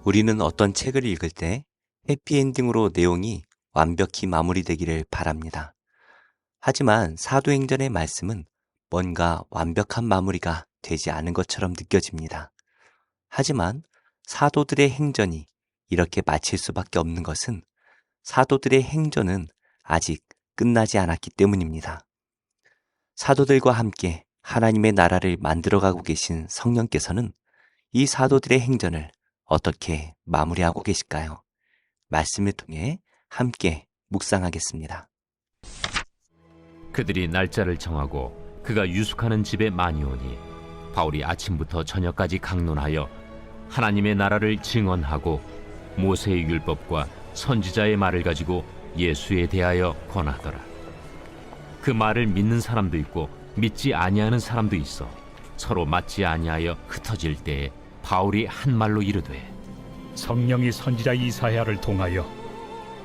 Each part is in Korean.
우리는 어떤 책을 읽을 때 해피엔딩으로 내용이 완벽히 마무리되기를 바랍니다. 하지만 사도행전의 말씀은 뭔가 완벽한 마무리가 되지 않은 것처럼 느껴집니다. 하지만 사도들의 행전이 이렇게 마칠 수밖에 없는 것은 사도들의 행전은 아직 끝나지 않았기 때문입니다. 사도들과 함께 하나님의 나라를 만들어가고 계신 성령께서는 이 사도들의 행전을 어떻게 마무리하고 계실까요? 말씀을 통해 함께 묵상하겠습니다. 그들이 날짜를 정하고 그가 유숙하는 집에 많이 오니 바울이 아침부터 저녁까지 강론하여 하나님의 나라를 증언하고 모세의 율법과 선지자의 말을 가지고 예수에 대하여 권하더라. 그 말을 믿는 사람도 있고 믿지 아니하는 사람도 있어 서로 맞지 아니하여 흩어질 때에 바울이 한 말로 이르되, 성령이 선지자 이사야를 통하여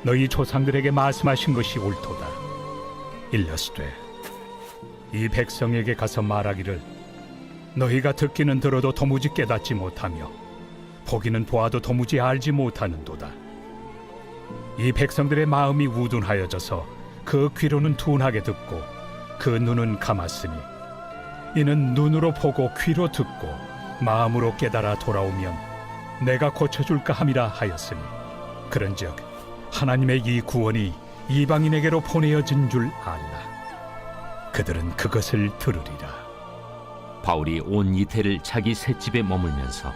너희 조상들에게 말씀하신 것이 옳도다. 일러스되 이 백성에게 가서 말하기를 너희가 듣기는 들어도 도무지 깨닫지 못하며 보기는 보아도 도무지 알지 못하는도다. 이 백성들의 마음이 우둔하여져서 그 귀로는 둔하게 듣고 그 눈은 감았으니 이는 눈으로 보고 귀로 듣고 마음으로 깨달아 돌아오면 내가 고쳐줄까 함이라 하였으니 그런즉 하나님의 이 구원이 이방인에게로 보내어진 줄 알라. 그들은 그것을 들으리라. 바울이 온 이태를 자기 셋집에 머물면서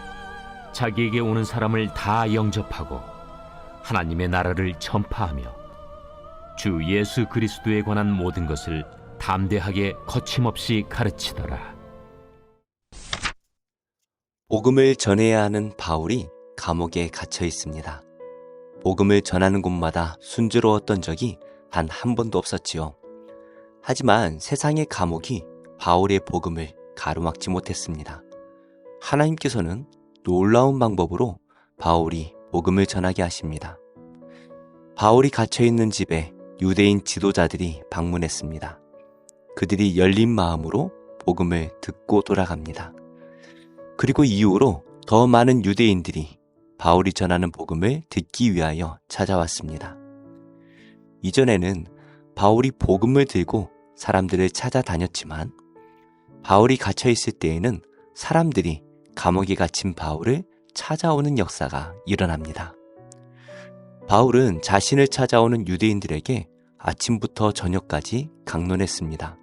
자기에게 오는 사람을 다 영접하고 하나님의 나라를 전파하며 주 예수 그리스도에 관한 모든 것을 담대하게 거침없이 가르치더라. 복음을 전해야 하는 바울이 감옥에 갇혀 있습니다. 복음을 전하는 곳마다 순조로웠던 적이 단 한 번도 없었지요. 하지만 세상의 감옥이 바울의 복음을 가로막지 못했습니다. 하나님께서는 놀라운 방법으로 바울이 복음을 전하게 하십니다. 바울이 갇혀있는 집에 유대인 지도자들이 방문했습니다. 그들이 열린 마음으로 복음을 듣고 돌아갑니다. 그리고 이후로 더 많은 유대인들이 바울이 전하는 복음을 듣기 위하여 찾아왔습니다. 이전에는 바울이 복음을 들고 사람들을 찾아다녔지만 바울이 갇혀있을 때에는 사람들이 감옥에 갇힌 바울을 찾아오는 역사가 일어납니다. 바울은 자신을 찾아오는 유대인들에게 아침부터 저녁까지 강론했습니다.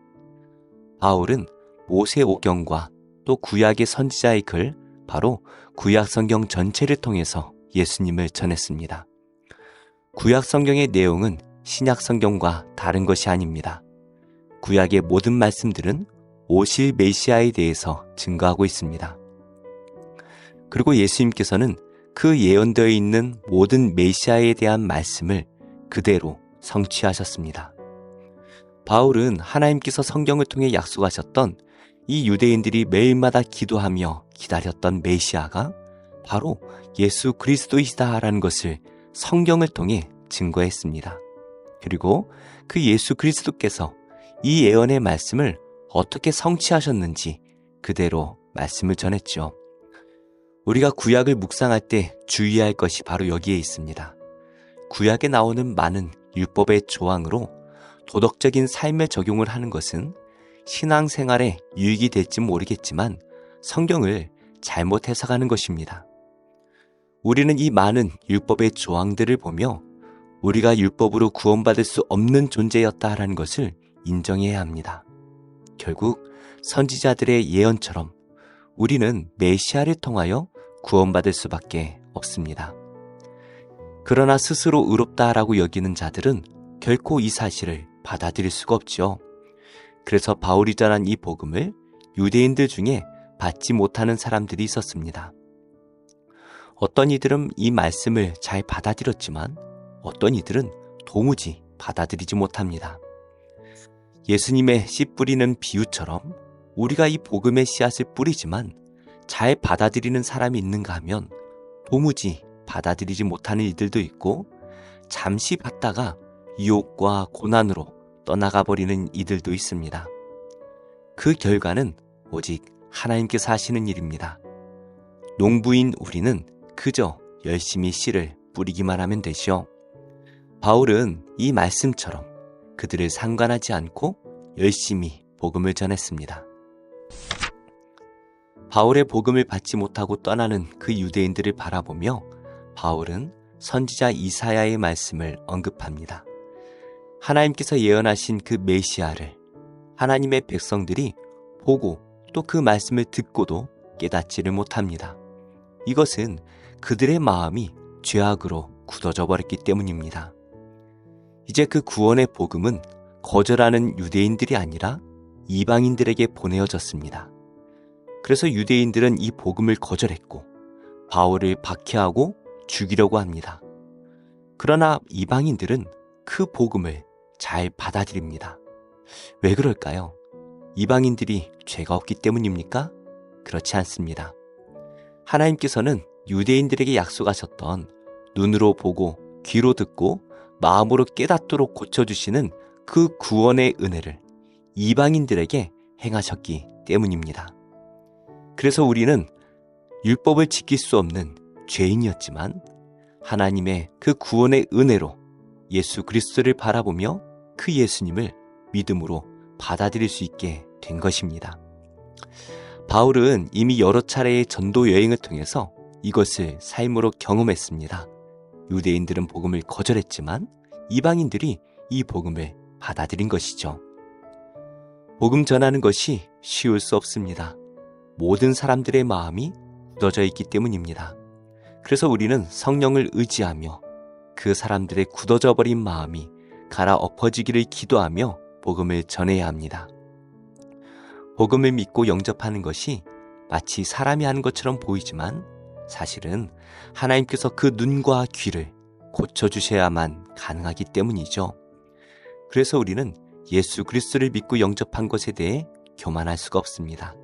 바울은 모세오경과 또 구약의 선지자의 글, 바로 구약 성경 전체를 통해서 예수님을 전했습니다. 구약 성경의 내용은 신약 성경과 다른 것이 아닙니다. 구약의 모든 말씀들은 오실 메시아에 대해서 증거하고 있습니다. 그리고 예수님께서는 그 예언되어 있는 모든 메시아에 대한 말씀을 그대로 성취하셨습니다. 바울은 하나님께서 성경을 통해 약속하셨던 이 유대인들이 매일마다 기도하며 기다렸던 메시아가 바로 예수 그리스도이시다라는 것을 성경을 통해 증거했습니다. 그리고 그 예수 그리스도께서 이 예언의 말씀을 어떻게 성취하셨는지 그대로 말씀을 전했죠. 우리가 구약을 묵상할 때 주의할 것이 바로 여기에 있습니다. 구약에 나오는 많은 율법의 조항으로 도덕적인 삶에 적용을 하는 것은 신앙생활에 유익이 될지 모르겠지만 성경을 잘못 해석하는 것입니다. 우리는 이 많은 율법의 조항들을 보며 우리가 율법으로 구원받을 수 없는 존재였다라는 것을 인정해야 합니다. 결국 선지자들의 예언처럼 우리는 메시아를 통하여 구원받을 수밖에 없습니다. 그러나 스스로 의롭다라고 여기는 자들은 결코 이 사실을 받아들일 수가 없죠. 그래서 바울이 전한 이 복음을 유대인들 중에 받지 못하는 사람들이 있었습니다. 어떤 이들은 이 말씀을 잘 받아들였지만 어떤 이들은 도무지 받아들이지 못합니다. 예수님의 씨 뿌리는 비유처럼 우리가 이 복음의 씨앗을 뿌리지만 잘 받아들이는 사람이 있는가 하면 도무지 받아들이지 못하는 이들도 있고 잠시 받다가 유혹과 고난으로 떠나가 버리는 이들도 있습니다. 그 결과는 오직 하나님께서 하시는 일입니다. 농부인 우리는 그저 열심히 씨를 뿌리기만 하면 되죠. 바울은 이 말씀처럼 그들을 상관하지 않고 열심히 복음을 전했습니다. 바울의 복음을 받지 못하고 떠나는 그 유대인들을 바라보며 바울은 선지자 이사야의 말씀을 언급합니다. 하나님께서 예언하신 그 메시아를 하나님의 백성들이 보고 또 그 말씀을 듣고도 깨닫지를 못합니다. 이것은 그들의 마음이 죄악으로 굳어져 버렸기 때문입니다. 이제 그 구원의 복음은 거절하는 유대인들이 아니라 이방인들에게 보내어졌습니다. 그래서 유대인들은 이 복음을 거절했고 바울을 박해하고 죽이려고 합니다. 그러나 이방인들은 그 복음을 잘 받아들입니다. 왜 그럴까요? 이방인들이 죄가 없기 때문입니까? 그렇지 않습니다. 하나님께서는 유대인들에게 약속하셨던 눈으로 보고 귀로 듣고 마음으로 깨닫도록 고쳐주시는 그 구원의 은혜를 이방인들에게 행하셨기 때문입니다. 그래서 우리는 율법을 지킬 수 없는 죄인이었지만 하나님의 그 구원의 은혜로 예수 그리스도를 바라보며 그 예수님을 믿음으로 받아들일 수 있게 된 것입니다. 바울은 이미 여러 차례의 전도 여행을 통해서 이것을 삶으로 경험했습니다. 유대인들은 복음을 거절했지만 이방인들이 이 복음을 받아들인 것이죠. 복음 전하는 것이 쉬울 수 없습니다. 모든 사람들의 마음이 굳어져 있기 때문입니다. 그래서 우리는 성령을 의지하며 그 사람들의 굳어져 버린 마음이 갈아엎어지기를 기도하며 복음을 전해야 합니다. 복음을 믿고 영접하는 것이 마치 사람이 하는 것처럼 보이지만 사실은 하나님께서 그 눈과 귀를 고쳐주셔야만 가능하기 때문이죠. 그래서 우리는 예수 그리스도를 믿고 영접한 것에 대해 교만할 수가 없습니다.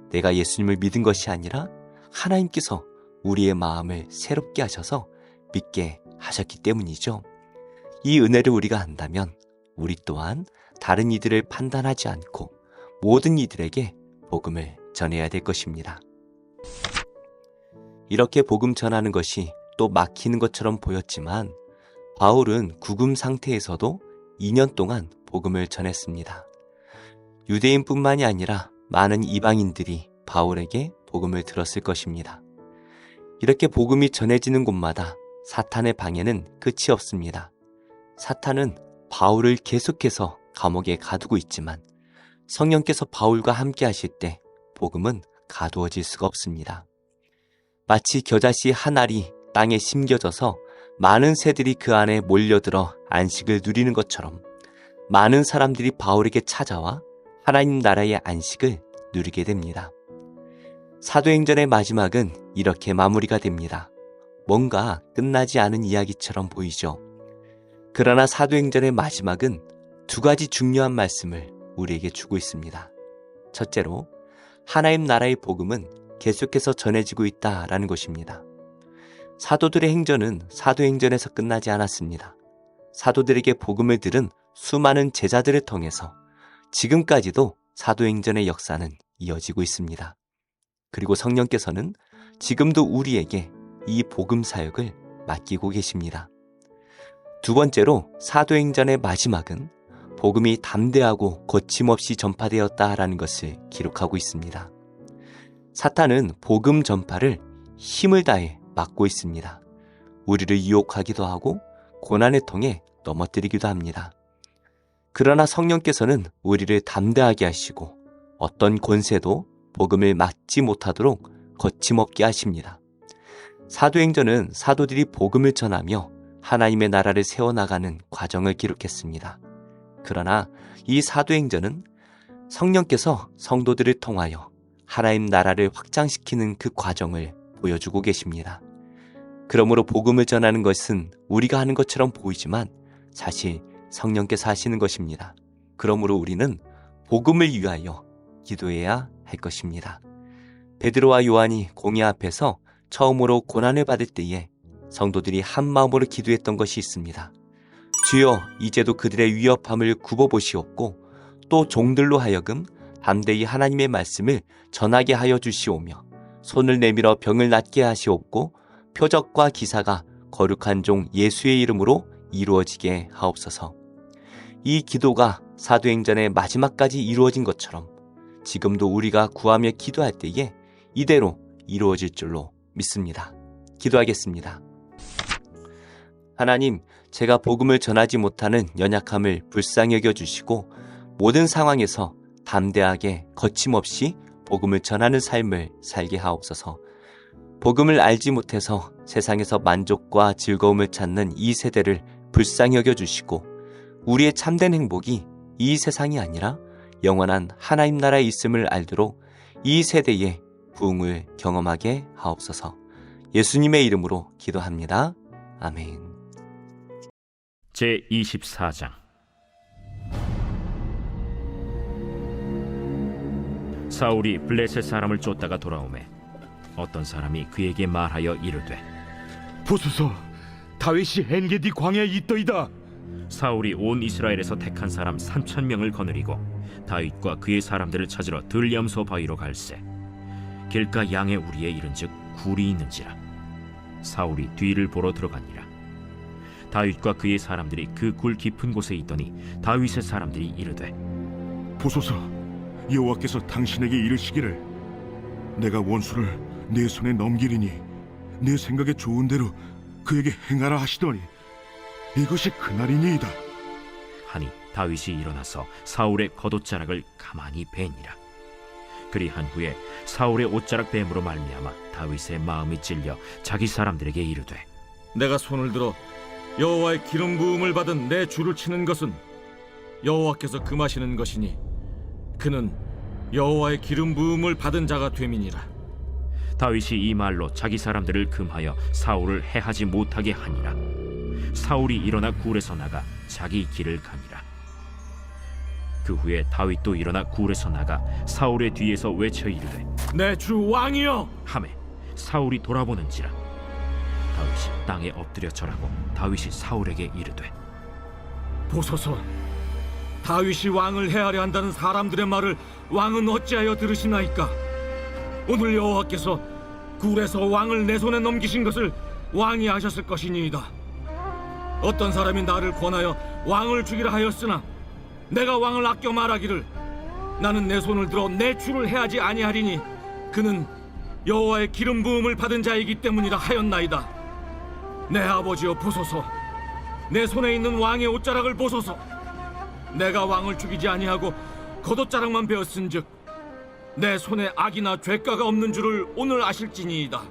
내가 예수님을 믿은 것이 아니라 하나님께서 우리의 마음을 새롭게 하셔서 믿게 하셨기 때문이죠. 이 은혜를 우리가 안다면 우리 또한 다른 이들을 판단하지 않고 모든 이들에게 복음을 전해야 될 것입니다. 이렇게 복음 전하는 것이 또 막히는 것처럼 보였지만 바울은 구금 상태에서도 2년 동안 복음을 전했습니다. 유대인뿐만이 아니라 많은 이방인들이 바울에게 복음을 들었을 것입니다. 이렇게 복음이 전해지는 곳마다 사탄의 방해는 끝이 없습니다. 사탄은 바울을 계속해서 감옥에 가두고 있지만 성령께서 바울과 함께 하실 때 복음은 가두어질 수가 없습니다. 마치 겨자씨 한 알이 땅에 심겨져서 많은 새들이 그 안에 몰려들어 안식을 누리는 것처럼 많은 사람들이 바울에게 찾아와 하나님 나라의 안식을 누리게 됩니다. 사도행전의 마지막은 이렇게 마무리가 됩니다. 뭔가 끝나지 않은 이야기처럼 보이죠. 그러나 사도행전의 마지막은 두 가지 중요한 말씀을 우리에게 주고 있습니다. 첫째로 하나님 나라의 복음은 계속해서 전해지고 있다라는 것입니다. 사도들의 행전은 사도행전에서 끝나지 않았습니다. 사도들에게 복음을 들은 수많은 제자들을 통해서 지금까지도 사도행전의 역사는 이어지고 있습니다. 그리고 성령께서는 지금도 우리에게 이 복음 사역을 맡기고 계십니다. 두 번째로 사도행전의 마지막은 복음이 담대하고 거침없이 전파되었다라는 것을 기록하고 있습니다. 사탄은 복음 전파를 힘을 다해 막고 있습니다. 우리를 유혹하기도 하고 고난을 통해 넘어뜨리기도 합니다. 그러나 성령께서는 우리를 담대하게 하시고 어떤 권세도 복음을 막지 못하도록 거침없게 하십니다. 사도행전은 사도들이 복음을 전하며 하나님의 나라를 세워나가는 과정을 기록했습니다. 그러나 이 사도행전은 성령께서 성도들을 통하여 하나님 나라를 확장시키는 그 과정을 보여주고 계십니다. 그러므로 복음을 전하는 것은 우리가 하는 것처럼 보이지만 사실 성령께서 하시는 것입니다. 그러므로 우리는 복음을 위하여 기도해야 할 것입니다. 베드로와 요한이 공회 앞에서 처음으로 고난을 받을 때에 성도들이 한 마음으로 기도했던 것이 있습니다. 주여, 이제도 그들의 위협함을 굽어보시옵고 또 종들로 하여금 담대히 하나님의 말씀을 전하게 하여 주시오며 손을 내밀어 병을 낫게 하시옵고 표적과 기사가 거룩한 종 예수의 이름으로 이루어지게 하옵소서. 이 기도가 사도행전의 마지막까지 이루어진 것처럼 지금도 우리가 구하며 기도할 때에 이대로 이루어질 줄로 믿습니다. 기도하겠습니다. 하나님, 제가 복음을 전하지 못하는 연약함을 불쌍히 여겨주시고 모든 상황에서 담대하게 거침없이 복음을 전하는 삶을 살게 하옵소서. 복음을 알지 못해서 세상에서 만족과 즐거움을 찾는 이 세대를 불쌍히 여겨주시고 우리의 참된 행복이 이 세상이 아니라 영원한 하나님 나라에 있음을 알도록 이 세대에 부흥을 경험하게 하옵소서. 예수님의 이름으로 기도합니다. 아멘. 제24장. 사울이 블레셋 사람을 쫓다가 돌아오매 어떤 사람이 그에게 말하여 이르되, 보소서, 다윗이 엔게디 광야에 있더이다. 사울이 온 이스라엘에서 택한 사람 3,000명을 거느리고 다윗과 그의 사람들을 찾으러 들염소 바위로 갈새 길가 양의 우리에 이른즉 굴이 있는지라. 사울이 뒤를 보러 들어가니라. 다윗과 그의 사람들이 그 굴 깊은 곳에 있더니 다윗의 사람들이 이르되, 보소서, 여호와께서 당신에게 이르시기를 내가 원수를 내 손에 넘기리니 내 생각에 좋은 대로 그에게 행하라 하시더니 이것이 그날이니이다. 하니 다윗이 일어나서 사울의 겉옷자락을 가만히 베니라. 그리한 후에 사울의 옷자락 뱀으로 말미암아 다윗의 마음이 찔려 자기 사람들에게 이르되, 내가 손을 들어 여호와의 기름 부음을 받은 내 줄을 치는 것은 여호와께서 금하시는 것이니 그는 여호와의 기름 부음을 받은 자가 됨이니라. 다윗이 이 말로 자기 사람들을 금하여 사울을 해하지 못하게 하니라. 사울이 일어나 굴에서 나가 자기 길을 가니라. 그 후에 다윗도 일어나 굴에서 나가 사울의 뒤에서 외쳐 이르되, 내 주 왕이여! 하매 사울이 돌아보는지라. 다윗이 땅에 엎드려 절하고 다윗이 사울에게 이르되, 보소서, 다윗이 왕을 해하려 한다는 사람들의 말을 왕은 어찌하여 들으시나이까? 오늘 여호와께서 굴에서 왕을 내 손에 넘기신 것을 왕이 아셨을 것이니이다. 어떤 사람이 나를 권하여 왕을 죽이라 하였으나 내가 왕을 아껴 말하기를 나는 내 손을 들어 내 주를 해하지 아니하리니 그는 여호와의 기름 부음을 받은 자이기 때문이라 하였나이다. 내 아버지여, 보소서, 내 손에 있는 왕의 옷자락을 보소서. 내가 왕을 죽이지 아니하고 겉옷자락만 베었은즉 내 손에 악이나 죄가가 없는 줄을 오늘 아실지니이다.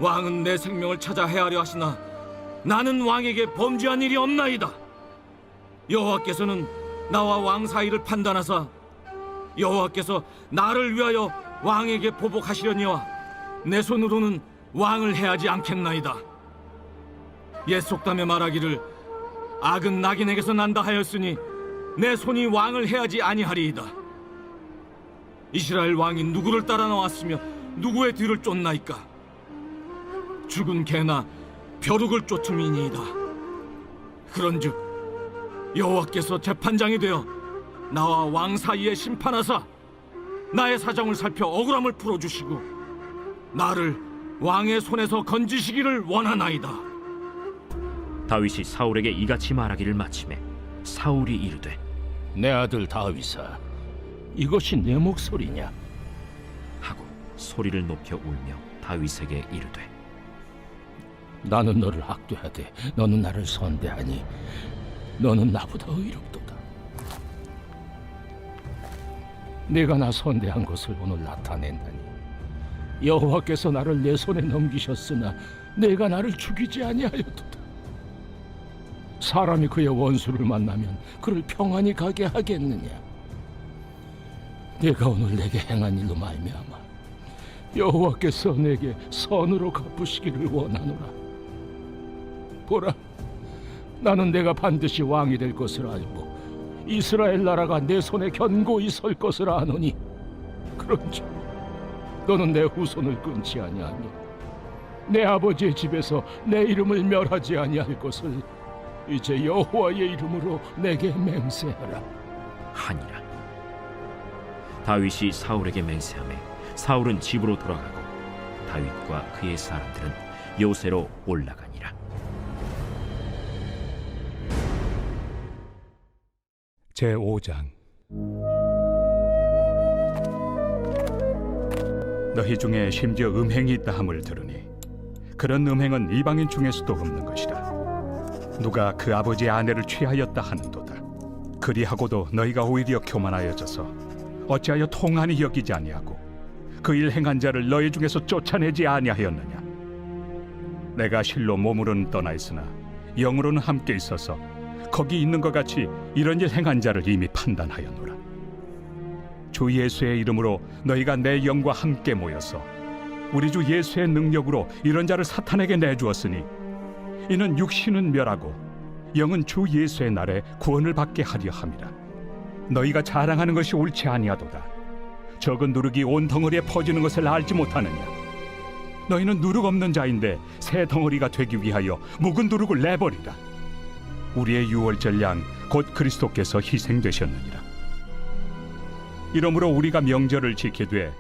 왕은 내 생명을 찾아 해하려 하시나 나는 왕에게 범죄한 일이 없나이다. 여호와께서는 나와 왕 사이를 판단하사 여호와께서 나를 위하여 왕에게 보복하시려니와 내 손으로는 왕을 해하지 않겠나이다. 옛 속담에 말하기를 악은 낙인에게서 난다 하였으니 내 손이 왕을 해하지 아니하리이다. 이스라엘 왕이 누구를 따라 나왔으며 누구의 뒤를 쫓나이까? 죽은 개나 벼룩을 쫓음이니이다. 그런즉 여호와께서 재판장이 되어 나와 왕 사이에 심판하사 나의 사정을 살펴 억울함을 풀어주시고 나를 왕의 손에서 건지시기를 원하나이다. 다윗이 사울에게 이같이 말하기를 마치매 사울이 이르되, 내 아들 다윗아, 이것이 내 목소리냐? 하고 소리를 높여 울며 다윗에게 이르되, 나는 너를 학대하되 너는 나를 선대하니 너는 나보다 의롭도다. 내가 나 선대한 것을 오늘 나타낸다니 여호와께서 나를 내 손에 넘기셨으나 내가 나를 죽이지 아니하였도다. 사람이 그의 원수를 만나면 그를 평안히 가게 하겠느냐? 내가 오늘 내게 행한 일로 말미암아 여호와께서 내게 선으로 갚으시기를 원하노라. 보라, 나는 내가 반드시 왕이 될 것을 알고 이스라엘 나라가 내 손에 견고히 설 것을 아노니 그런즉 너는 내 후손을 끊지 아니하며 내 아버지의 집에서 내 이름을 멸하지 아니할 것을 이제 여호와의 이름으로 내게 맹세하라. 하니라. 다윗이 사울에게 맹세하매 사울은 집으로 돌아가고 다윗과 그의 사람들은 요새로 올라가니라. 제5장. 너희 중에 심지어 음행이 있다 함을 들으니 그런 음행은 이방인 중에서도 없는 것이라. 누가 그 아버지의 아내를 취하였다 하는도다. 그리하고도 너희가 오히려 교만하여져서 어찌하여 통한이 여기지 아니하고 그 일 행한 자를 너희 중에서 쫓아내지 아니하였느냐. 내가 실로 몸으로는 떠나 있으나 영으로는 함께 있어서 거기 있는 것 같이 이런 일 행한 자를 이미 판단하였노라. 주 예수의 이름으로 너희가 내 영과 함께 모여서 우리 주 예수의 능력으로 이런 자를 사탄에게 내주었으니 이는 육신은 멸하고 영은 주 예수의 날에 구원을 받게 하려 함이라. 너희가 자랑하는 것이 옳지 아니하도다. 적은 누룩이 온 덩어리에 퍼지는 것을 알지 못하느냐. 너희는 누룩 없는 자인데 새 덩어리가 되기 위하여 묵은 누룩을 내버리라. 우리의 유월절 양 곧 그리스도께서 희생되셨느니라. 이러므로 우리가 명절을 지키되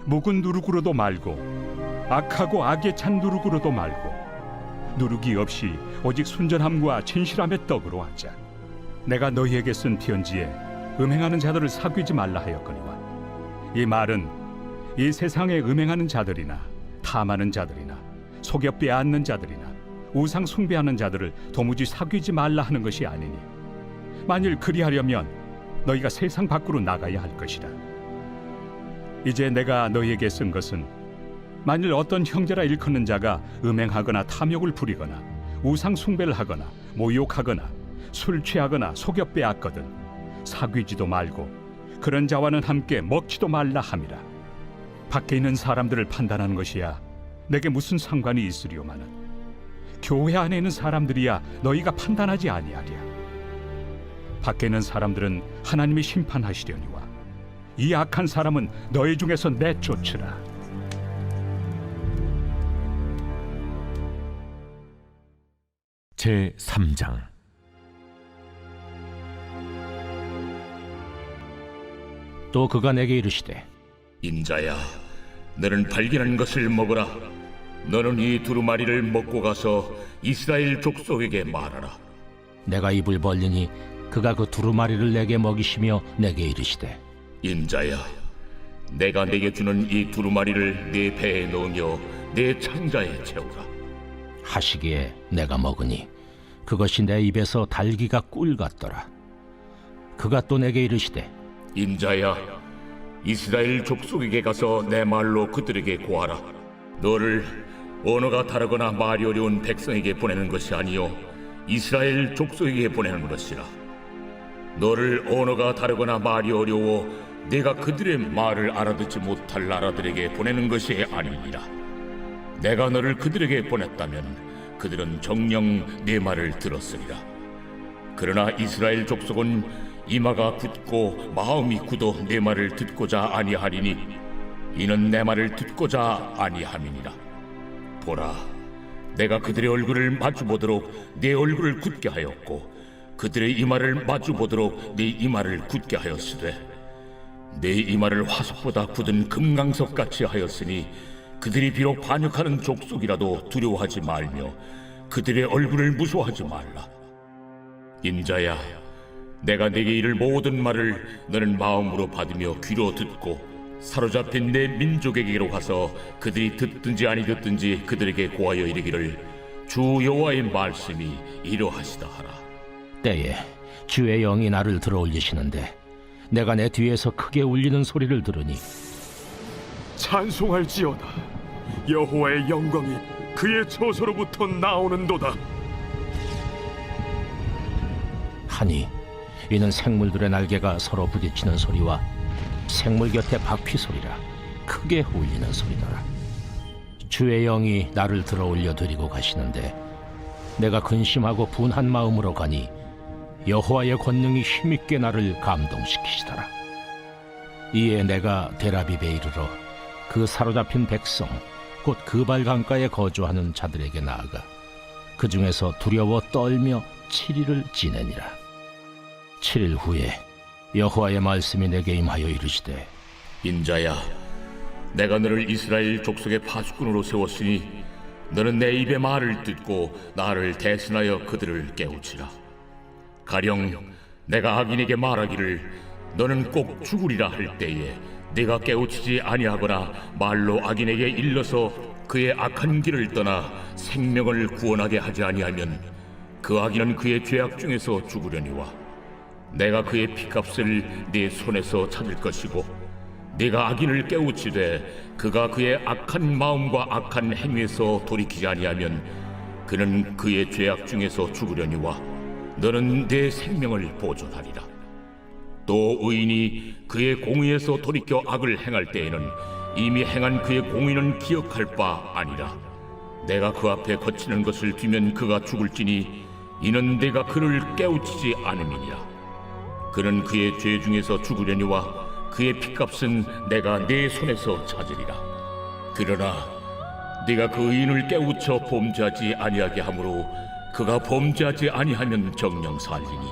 묵은 누룩으로도 말고 악하고 악에 찬 누룩으로도 말고 누룩이 없이 오직 순전함과 진실함의 떡으로 하자. 내가 너희에게 쓴 편지에 음행하는 자들을 사귀지 말라 하였거니와 이 말은 이 세상에 음행하는 자들이나 탐하는 자들이나 속여 빼앗는 자들이나 우상 숭배하는 자들을 도무지 사귀지 말라 하는 것이 아니니 만일 그리하려면 너희가 세상 밖으로 나가야 할 것이다. 이제 내가 너희에게 쓴 것은 만일 어떤 형제라 일컫는 자가 음행하거나 탐욕을 부리거나 우상 숭배를 하거나 모욕하거나 술 취하거나 속여 빼앗거든 사귀지도 말고 그런 자와는 함께 먹지도 말라 함이라. 밖에 있는 사람들을 판단하는 것이야 내게 무슨 상관이 있으리오마는 교회 안에 있는 사람들이야 너희가 판단하지 아니하리야. 밖에 있는 사람들은 하나님이 심판하시려니와 이 악한 사람은 너희 중에서 내쫓으라. 제3장. 또 그가 내게 이르시되 인자야, 너는 발견한 것을 먹어라. 너는 이 두루마리를 먹고 가서 이스라엘 족속에게 말하라. 내가 입을 벌리니 그가 그 두루마리를 내게 먹이시며 내게 이르시되 인자야, 내가 내게 주는 이 두루마리를 네 배에 넣으며 내 창자에 채우라. 하시기에 내가 먹으니 그것이 내 입에서 달기가 꿀 같더라. 그가 또 내게 이르시되 인자야, 이스라엘 족속에게 가서 내 말로 그들에게 고하라. 너를 언어가 다르거나 말이 어려운 백성에게 보내는 것이 아니요 이스라엘 족속에게 보내는 것이라. 너를 언어가 다르거나 말이 어려워 내가 그들의 말을 알아듣지 못할 나라들에게 보내는 것이 아니니라. 내가 너를 그들에게 보냈다면 그들은 정녕 내 말을 들었으리라. 그러나 이스라엘 족속은 이마가 굳고 마음이 굳어 내 말을 듣고자 아니하리니 이는 내 말을 듣고자 아니함이니라. 보라, 내가 그들의 얼굴을 마주보도록 내 얼굴을 굳게 하였고 그들의 이마를 마주보도록 내 이마를 굳게 하였으되 내 이마를 화석보다 굳은 금강석같이 하였으니 그들이 비록 반역하는 족속이라도 두려워하지 말며 그들의 얼굴을 무서워하지 말라. 인자야, 내가 네게 이를 모든 말을 너는 마음으로 받으며 귀로 듣고 사로잡힌 내 민족에게로 가서 그들이 듣든지 아니 듣든지 그들에게 고하여 이르기를 주 여호와의 말씀이 이러하시다 하라. 때에 주의 영이 나를 들어올리시는데 내가 내 뒤에서 크게 울리는 소리를 들으니 찬송할지어다. 여호와의 영광이 그의 처소로부터 나오는도다. 하니 이는 생물들의 날개가 서로 부딪히는 소리와 생물 곁에 바퀴 소리라 크게 울리는 소리더라. 주의 영이 나를 들어올려 드리고 가시는데 내가 근심하고 분한 마음으로 가니 여호와의 권능이 힘있게 나를 감동시키시더라. 이에 내가 데라비베 이르러 그 사로잡힌 백성 곧 그발 강가에 거주하는 자들에게 나아가 그 중에서 두려워 떨며 7일을 지내니라. 7일 후에 여호와의 말씀이 내게 임하여 이르시되 인자야, 내가 너를 이스라엘 족속의 파수꾼으로 세웠으니 너는 내 입의 말을 듣고 나를 대신하여 그들을 깨우치라. 가령 내가 악인에게 말하기를 너는 꼭 죽으리라 할 때에 네가 깨우치지 아니하거나 말로 악인에게 일러서 그의 악한 길을 떠나 생명을 구원하게 하지 아니하면 그 악인은 그의 죄악 중에서 죽으려니와 내가 그의 피값을 네 손에서 찾을 것이고 네가 악인을 깨우치되 그가 그의 악한 마음과 악한 행위에서 돌이키지 아니하면 그는 그의 죄악 중에서 죽으려니와 너는 내 생명을 보존하리라. 또 의인이 그의 공의에서 돌이켜 악을 행할 때에는 이미 행한 그의 공의는 기억할 바 아니라 내가 그 앞에 거치는 것을 두면 그가 죽을지니 이는 내가 그를 깨우치지 않음이니라. 그는 그의 죄 중에서 죽으려니와 그의 피값은 내가 내 손에서 찾으리라. 그러나 네가 그 의인을 깨우쳐 범죄하지 아니하게 하므로 그가 범죄하지 아니하면 정녕 살리니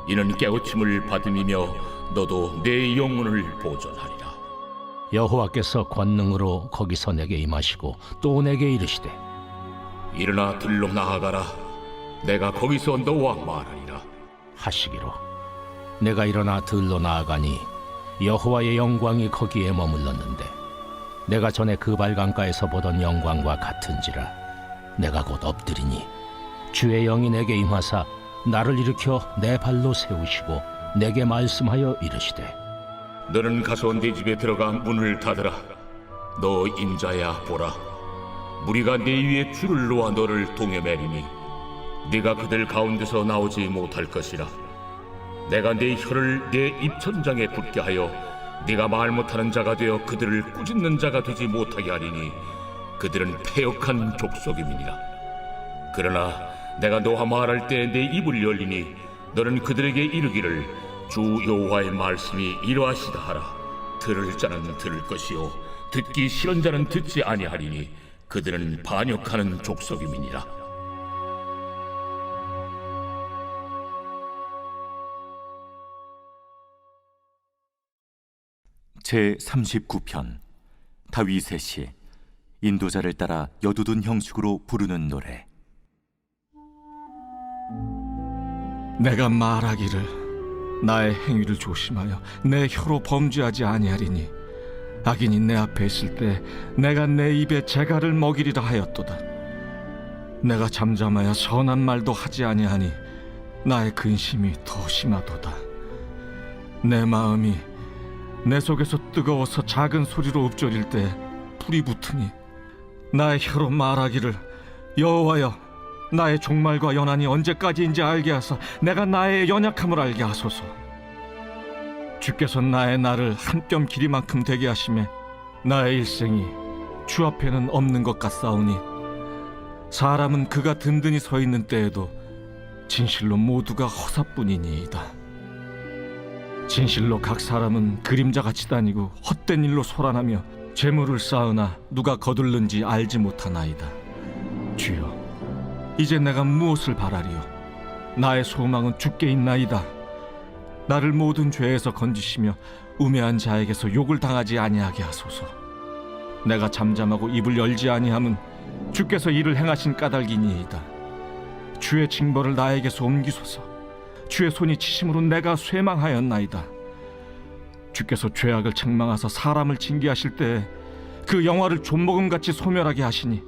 이는 깨우침을 받음이며 너도 내 영혼을 보존하리라. 여호와께서 권능으로 거기서 내게 임하시고 또 내게 이르시되 일어나 들로 나아가라. 내가 거기서 너와 말하리라. 하시기로 내가 일어나 들로 나아가니 여호와의 영광이 거기에 머물렀는데 내가 전에 그 발강가에서 보던 영광과 같은지라. 내가 곧 엎드리니 주의 영이 내게 임하사 나를 일으켜 내 발로 세우시고 내게 말씀하여 이르시되 너는 가서 네 집에 들어가 문을 닫으라. 너 인자야 보라. 무리가 네 위에 줄을 놓아 너를 동여매리니 네가 그들 가운데서 나오지 못할 것이라. 내가 네 혀를 내 입천장에 붙게 하여 네가 말 못하는 자가 되어 그들을 꾸짖는 자가 되지 못하게 하리니 그들은 패역한 족속임이니라. 그러나 내가 너와 말할 때 내 입을 열리니 너는 그들에게 이르기를 주 여호와의 말씀이 이러하시다 하라. 들을 자는 들을 것이요 듣기 싫은 자는 듣지 아니하리니 그들은 반역하는 족속임이니라. 제 39편 다윗의 시 인도자를 따라 여두둔 형식으로 부르는 노래. 내가 말하기를 나의 행위를 조심하여 내 혀로 범죄하지 아니하리니 악인이 내 앞에 있을 때 내가 내 입에 재갈을 먹이리라 하였도다. 내가 잠잠하여 선한 말도 하지 아니하니 나의 근심이 더 심하도다. 내 마음이 내 속에서 뜨거워서 작은 소리로 읊조릴 때 불이 붙으니 나의 혀로 말하기를 여호와여 나의 종말과 연한이 언제까지인지 알게 하사 내가 나의 연약함을 알게 하소서. 주께서 나의 날을 한 뼘 길이만큼 되게 하심에 나의 일생이 주 앞에는 없는 것 같사오니 사람은 그가 든든히 서 있는 때에도 진실로 모두가 허사뿐이니이다. 진실로 각 사람은 그림자같이 다니고 헛된 일로 소란하며 재물을 쌓으나 누가 거둘는지 알지 못하나이다. 주여 이제 내가 무엇을 바라리요? 나의 소망은 주께 있나이다. 나를 모든 죄에서 건지시며 우매한 자에게서 욕을 당하지 아니하게 하소서. 내가 잠잠하고 입을 열지 아니함은 주께서 이를 행하신 까닭이니이다. 주의 징벌을 나에게서 옮기소서. 주의 손이 치심으로 내가 쇠망하였나이다. 주께서 죄악을 책망하사 사람을 징계하실 때 그 영화를 존먹음같이 소멸하게 하시니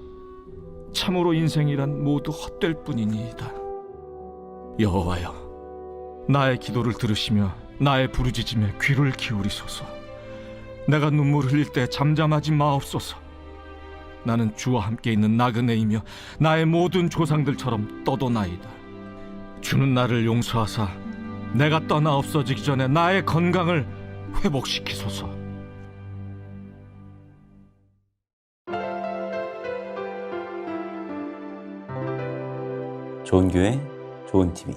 참으로 인생이란 모두 헛될 뿐이니이다. 여호와여 나의 기도를 들으시며 나의 부르짖음에 귀를 기울이소서. 내가 눈물 흘릴 때 잠잠하지 마옵소서. 나는 주와 함께 있는 나그네이며 나의 모든 조상들처럼 떠도나이다. 주는 나를 용서하사 내가 떠나 없어지기 전에 나의 건강을 회복시키소서. 좋은 교회, 좋은 TV